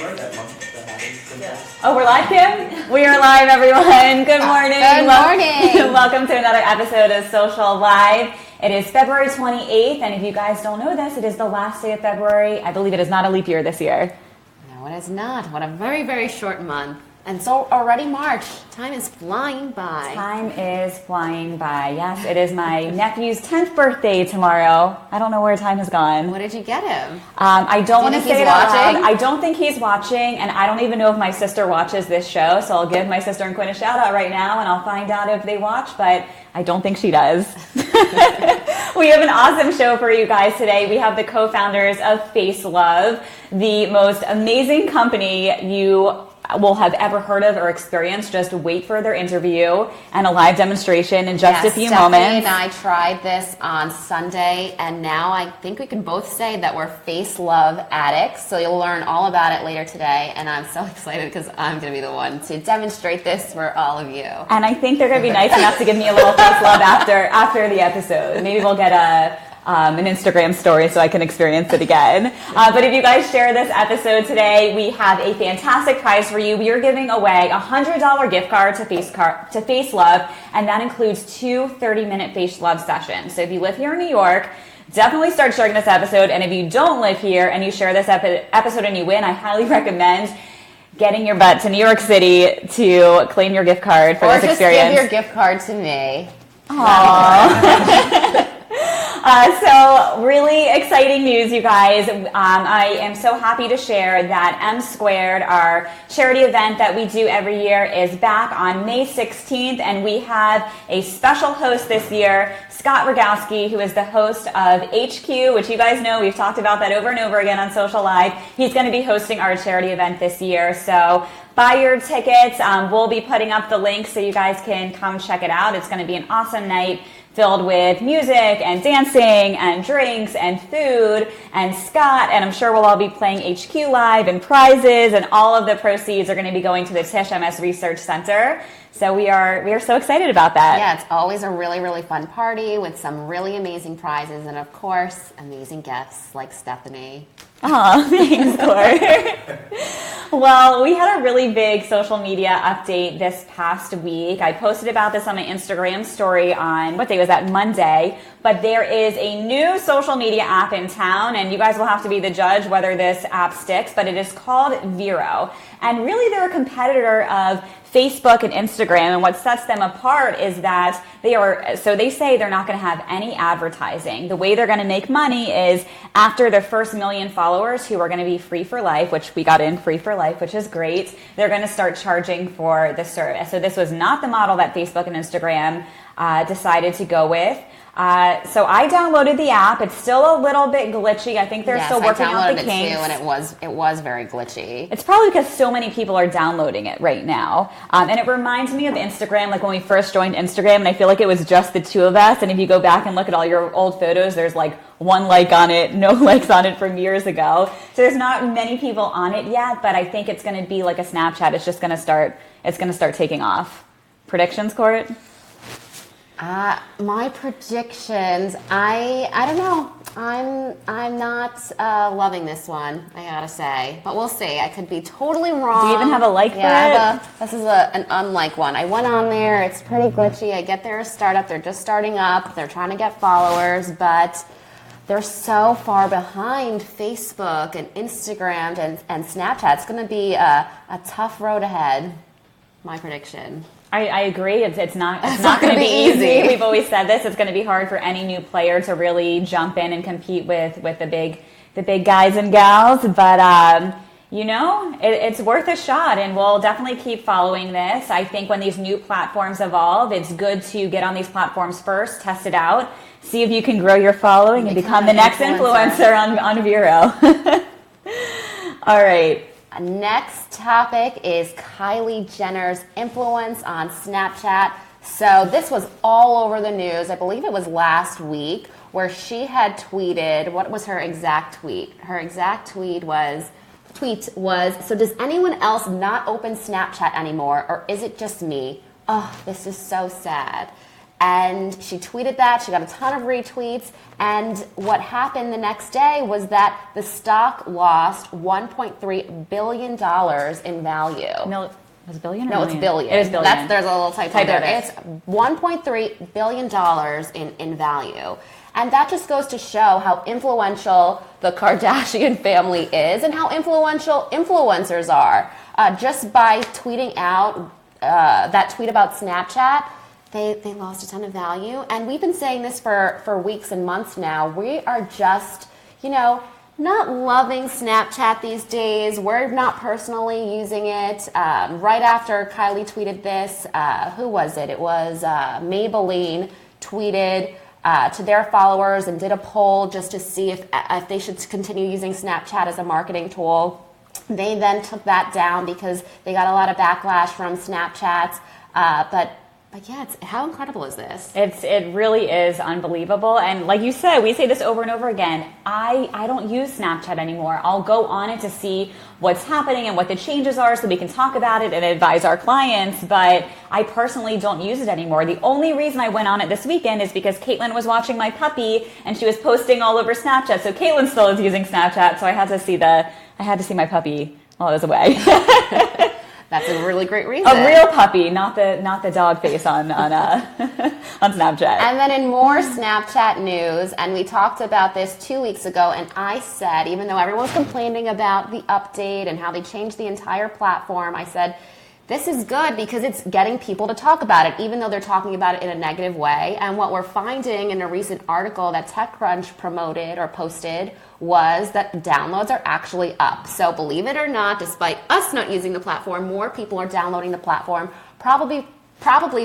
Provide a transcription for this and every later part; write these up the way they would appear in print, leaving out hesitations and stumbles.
Oh, we're live, Kim? We are live, everyone. Good morning. Good morning. Welcome to another episode of SocialLIVE. It is February 28th, and if you guys don't know this, it is the last day of February. I believe it is not a leap year this year. No, it is not. What a very, very short month. And so already March. Time is flying by. Time is flying by. Yes, it is my nephew's 10th birthday tomorrow. I don't know where time has gone. What did you get him? I don't want to say it out watching? loud. I don't think he's watching, and I don't even know if my sister watches this show, so I'll give my sister and Quinn a shout out right now, and I'll find out if they watch, but I don't think she does. We have an awesome show for you guys today. We have the co-founders of FaceLove, the most amazing company you will have ever heard of or experienced. Just wait for their interview and a live demonstration in just a few Stephanie moments. And I tried this on Sunday, and now I think we can both say that we're FaceLove addicts. So you'll learn all about it later today, and I'm so excited because I'm going to be the one to demonstrate this for all of you. And I think they're going to be nice enough to give me a little FaceLove after the episode. Maybe we'll get an Instagram story so I can experience it again. But if you guys share this episode today, we have a fantastic prize for you. We are giving away a $100 gift card to FaceLove, and that includes 2 30-minute FaceLove sessions. So if you live here in New York, definitely start sharing this episode. And if you don't live here and you share this episode and you win, I highly recommend getting your butt to New York City to claim your gift card for this experience. Or just give your gift card to me. Aww. So really exciting news, you guys. I am so happy to share that M Squared, our charity event that we do every year, is back on May 16th, and we have a special host this year, Scott Rogowski, who is the host of HQ, which you guys know, we've talked about that over and over again on SocialLIVE. He's going to be hosting our charity event this year, so buy your tickets. We'll be putting up the link so you guys can come check it out. It's going to be an awesome night filled with music and dancing and drinks and food and Scott, and I'm sure we'll all be playing HQ Live and prizes, and all of the proceeds are going to be going to the Tisch MS Research Center. So we are so excited about that. Yeah, it's always a really, really fun party with some really amazing prizes and, of course, amazing guests like Stephanie. Oh, thanks, Cor. Well, we had a really big social media update this past week. I posted about this on my Instagram story on, what day was that, Monday. But there is a new social media app in town, and you guys will have to be the judge whether this app sticks, but it is called Vero. And really they're a competitor of Facebook and Instagram, and what sets them apart is that they say they're not going to have any advertising. The way they're going to make money is after their first 1 million followers, who are going to be free for life, which we got in free for life, which is great, they're going to start charging for the service. So this was not the model that Facebook and Instagram decided to go with. So I downloaded the app. It's still a little bit glitchy. I think they're still working out the kinks. I downloaded it too, and it was very glitchy. It's probably because so many people are downloading it right now. And it reminds me of Instagram, like when we first joined Instagram, and I feel like it was just the two of us. And if you go back and look at all your old photos, there's like 1 like on it, no likes on it from years ago. So there's not many people on it yet, but I think it's going to be like a Snapchat. It's just going to start taking off. Predictions, Court? My predictions, I don't know. I'm not loving this one, I gotta say. But we'll see. I could be totally wrong. Do you even have a like for it? This is an unlike one. I went on there. It's pretty glitchy. I get they're a startup. They're just starting up. They're trying to get followers, but they're so far behind Facebook and Instagram and Snapchat. It's going to be a tough road ahead. My prediction. I agree. It's not going to be easy. We've always said this. It's going to be hard for any new player to really jump in and compete with the big guys and gals. But it's worth a shot, and we'll definitely keep following this. I think when these new platforms evolve, it's good to get on these platforms first, test it out, see if you can grow your following and become the next influencer on Vero. All right. Next topic is Kylie Jenner's influence on Snapchat. So this was all over the news. I believe it was last week where she had tweeted. What was her exact tweet? Her exact tweet was, so does anyone else not open Snapchat anymore, or is it just me? Oh, this is so sad. And she tweeted that. She got a ton of retweets. And what happened the next day was that the stock lost $1.3 billion in value. No, was it billion or No, million? it's billion. It is billion. There's a little typo there. there. It's $1.3 billion in value. And that just goes to show how influential the Kardashian family is and how influential influencers are. Just by tweeting out that tweet about Snapchat, they lost a ton of value. And we've been saying this for weeks and months now. We are just, not loving Snapchat these days. We're not personally using it. Right after Kylie tweeted this, who was it? It was Maybelline tweeted to their followers and did a poll just to see if they should continue using Snapchat as a marketing tool. They then took that down because they got a lot of backlash from Snapchat. But yeah, how incredible is this? It really is unbelievable. And like you said, we say this over and over again. I don't use Snapchat anymore. I'll go on it to see what's happening and what the changes are so we can talk about it and advise our clients. But I personally don't use it anymore. The only reason I went on it this weekend is because Caitlin was watching my puppy and she was posting all over Snapchat. So Caitlin still is using Snapchat. So I had to see my puppy while I was away. That's a really great reason. A real puppy, not the dog face on on Snapchat. And then in more Snapchat news, and we talked about this 2 weeks ago, and I said, even though everyone's complaining about the update and how they changed the entire platform, I said, this is good because it's getting people to talk about it, even though they're talking about it in a negative way. And what we're finding in a recent article that TechCrunch promoted or posted was that downloads are actually up. So believe it or not, despite us not using the platform, more people are downloading the platform, probably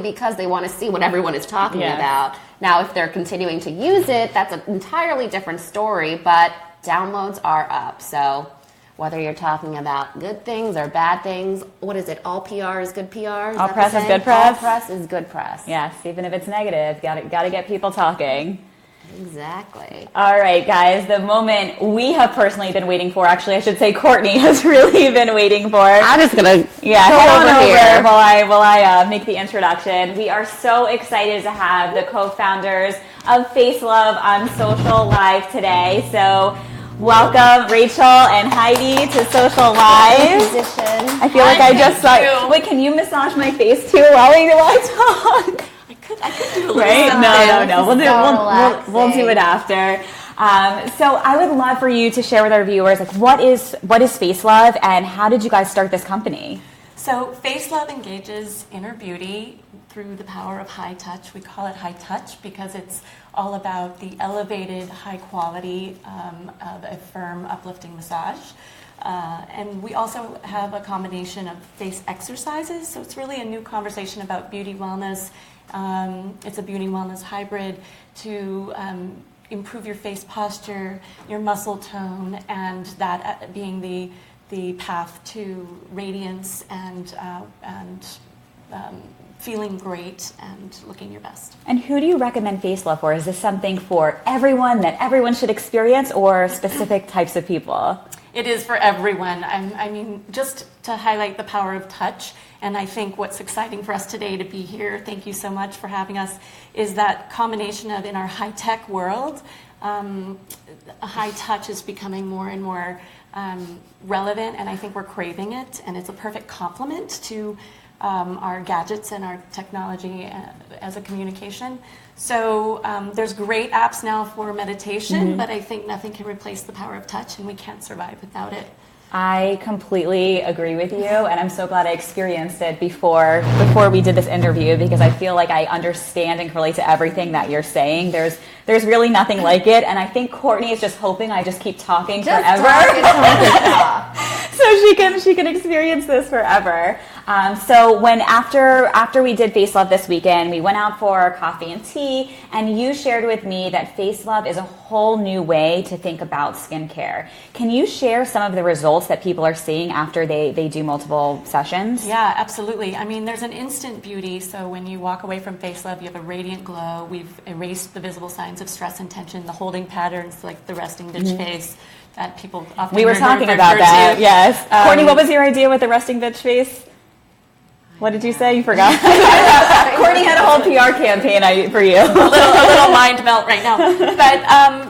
because they want to see what everyone is talking about. Now, if they're continuing to use it, that's an entirely different story, but downloads are up. So whether you're talking about good things or bad things, what is it? All PR is good PR? All press is good press? All press is good press. Yes, even if it's negative, got to get people talking. Exactly. All right, guys, the moment we have personally been waiting for, actually, I should say Courtney has really been waiting for. I'm just going to head on over while I make the introduction. We are so excited to have the co-founders of FaceLove on SocialLIVE today. So welcome, Rachel and Heidi, to SocialLIVE. I feel like I just saw. Wait, can you massage my face too while I talk? I could do a little right? something. No. We'll do it after. So I would love for you to share with our viewers, like, what is FaceLove and how did you guys start this company? So FaceLove engages inner beauty through the power of high touch. We call it high touch because it's all about the elevated high quality of a firm uplifting massage. And we also have a combination of face exercises. So it's really a new conversation about beauty wellness. It's a beauty wellness hybrid to improve your face posture, your muscle tone, and that being the path to radiance and feeling great and looking your best. And who do you recommend FaceLove for? Is this something for everyone that everyone should experience, or specific types of people? It is for everyone. I mean, just to highlight the power of touch, and I think what's exciting for us today to be here, thank you so much for having us, is that combination of, in our high-tech world, high touch is becoming more and more relevant, and I think we're craving it, and it's a perfect complement to our gadgets and our technology as a communication. So there's great apps now for meditation, but I think nothing can replace the power of touch, and we can't survive without it. I completely agree with you, and I'm so glad I experienced it before we did this interview, because I feel like I understand and can relate to everything that you're saying. There's really nothing like it, and I think Courtney is just hoping I just keep talking forever. So she can experience this forever. So when after we did FaceLove this weekend, we went out for coffee and tea, and you shared with me that FaceLove is a whole new way to think about skincare. Can you share some of the results that people are seeing after they do multiple sessions? Yeah, absolutely. I mean, there's an instant beauty. So when you walk away from FaceLove, you have a radiant glow. We've erased the visible signs of stress and tension, the holding patterns like the resting bitch face that people often We were talking about that, yes. Courtney, what was your idea with the resting bitch face? What did you say? You forgot? Courtney had a whole PR campaign for you. A little mind melt right now.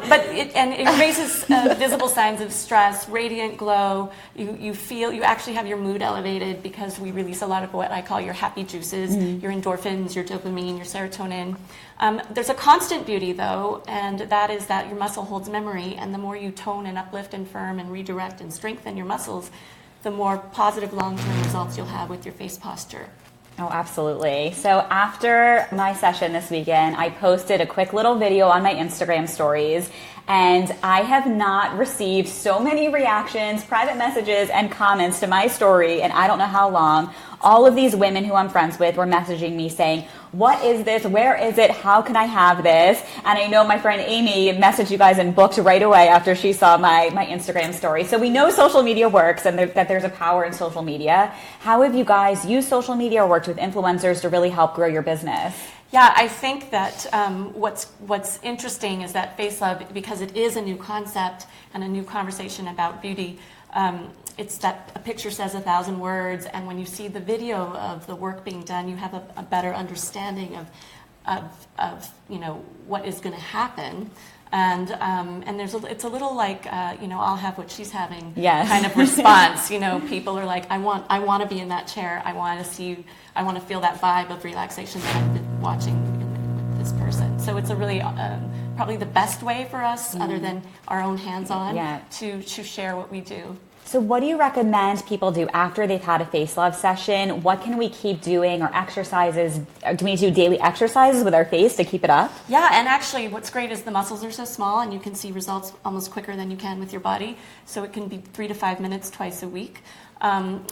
But it raises visible signs of stress, radiant glow. You actually have your mood elevated because we release a lot of what I call your happy juices, your endorphins, your dopamine, your serotonin. There's a constant beauty, though, and that is that your muscle holds memory, and the more you tone and uplift and firm and redirect and strengthen your muscles, the more positive long-term results you'll have with your face posture. Oh, absolutely. So after my session this weekend, I posted a quick little video on my Instagram stories, and I have not received so many reactions, private messages, and comments to my story, and I don't know how long. All of these women who I'm friends with were messaging me saying, what is this? Where is it? How can I have this? And I know my friend Amy messaged you guys and booked right away after she saw my Instagram story. So we know social media works and that there's a power in social media. How have you guys used social media or worked with influencers to really help grow your business? Yeah, I think that what's interesting is that FaceLove, because it is a new concept and a new conversation about beauty, it's that a picture says 1,000 words, and when you see the video of the work being done, you have a better understanding of what is going to happen. And it's a little like I'll have what she's having kind of response. People are like, I want to be in that chair. I want to feel that vibe of relaxation that I've been watching with this person. So it's a really probably the best way for us, other than our own hands-on, to share what we do. So what do you recommend people do after they've had a FaceLove session? What can we keep doing, or exercises? Do we do daily exercises with our face to keep it up? Yeah, and actually what's great is the muscles are so small and you can see results almost quicker than you can with your body. So it can be 3 to 5 minutes twice a week.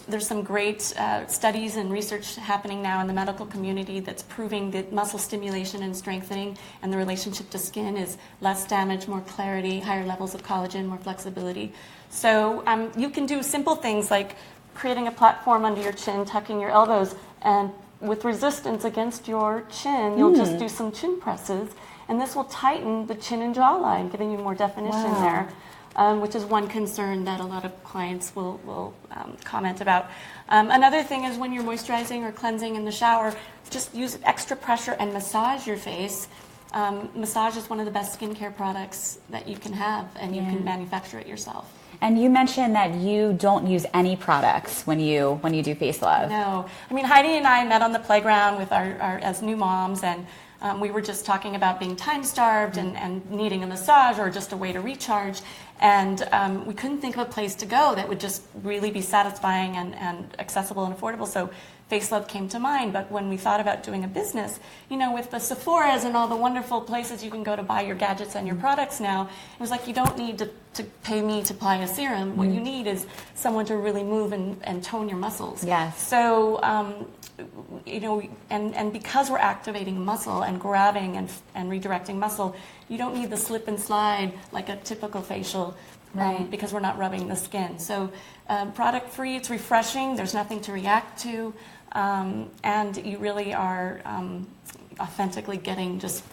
There's some great studies and research happening now in the medical community that's proving that muscle stimulation and strengthening and the relationship to skin is less damage, more clarity, higher levels of collagen, more flexibility. So you can do simple things like creating a platform under your chin, tucking your elbows, and with resistance against your chin, you'll just do some chin presses, and this will tighten the chin and jawline, giving you more definition there. Which is one concern that a lot of clients will comment about. Another thing is when you're moisturizing or cleansing in the shower, just use extra pressure and massage your face. Massage is one of the best skincare products that you can have, and you can manufacture it yourself. And you mentioned that you don't use any products when you do FaceLove. No. I mean, Heidi and I met on the playground with our as new moms, and we were just talking about being time-starved and needing a massage or just a way to recharge. And we couldn't think of a place to go that would just really be satisfying and accessible and affordable. So FaceLove came to mind. But when we thought about doing a business, with the Sephoras and all the wonderful places you can go to buy your gadgets and your products now, it was like, you don't need to pay me to apply a serum. What you need is someone to really move and tone your muscles. Yes. So, and because we're activating muscle and grabbing and redirecting muscle, you don't need the slip and slide like a typical facial, because we're not rubbing the skin. So product free, it's refreshing, there's nothing to react to, and you really are authentically getting just,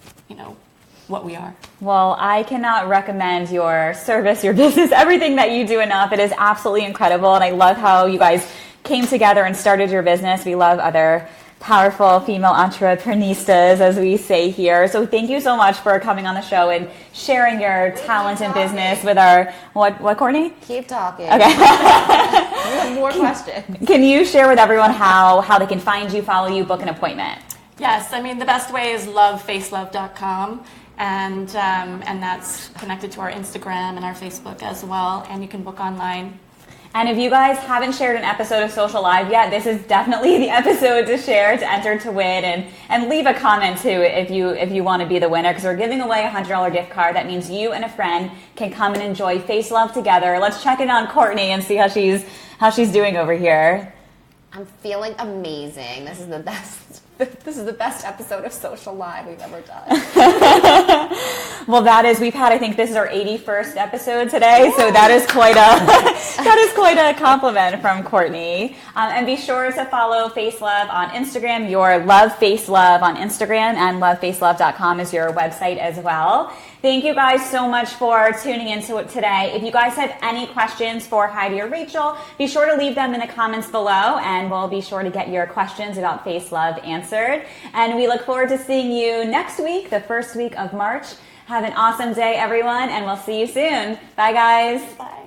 what we are. Well, I cannot recommend your service, your business, everything that you do enough. It is absolutely incredible, and I love how you guys came together and started your business. We love other powerful female entrepreneuristas, as we say here. So thank you so much for coming on the show and sharing your talent and business with our, what, Courtney? Keep talking. Okay. You have more questions. Can you share with everyone how they can find you, follow you, book an appointment? Yes, I mean, the best way is lovefacelove.com. And that's connected to our Instagram and our Facebook as well, and you can book online. And if you guys haven't shared an episode of SocialLIVE yet, this is definitely the episode to share, to enter to win, and leave a comment too if you want to be the winner, because we're giving away a $100 gift card. That means you and a friend can come and enjoy FaceLove together. Let's check in on Courtney and see how she's doing over here. I'm feeling amazing. This is the best. This is the best episode of SocialLIVE we've ever done. Well, we've had, I think this is our 81st episode today, so that is quite That is quite a compliment from Courtney. And be sure to follow FaceLove on Instagram. Your Love FaceLove on Instagram, and lovefacelove.com is your website as well. Thank you guys so much for tuning into it today. If you guys have any questions for Heidi or Rachel, be sure to leave them in the comments below, and we'll be sure to get your questions about FaceLove answered. And we look forward to seeing you next week, the first week of March. Have an awesome day, everyone, and we'll see you soon. Bye, guys. Bye.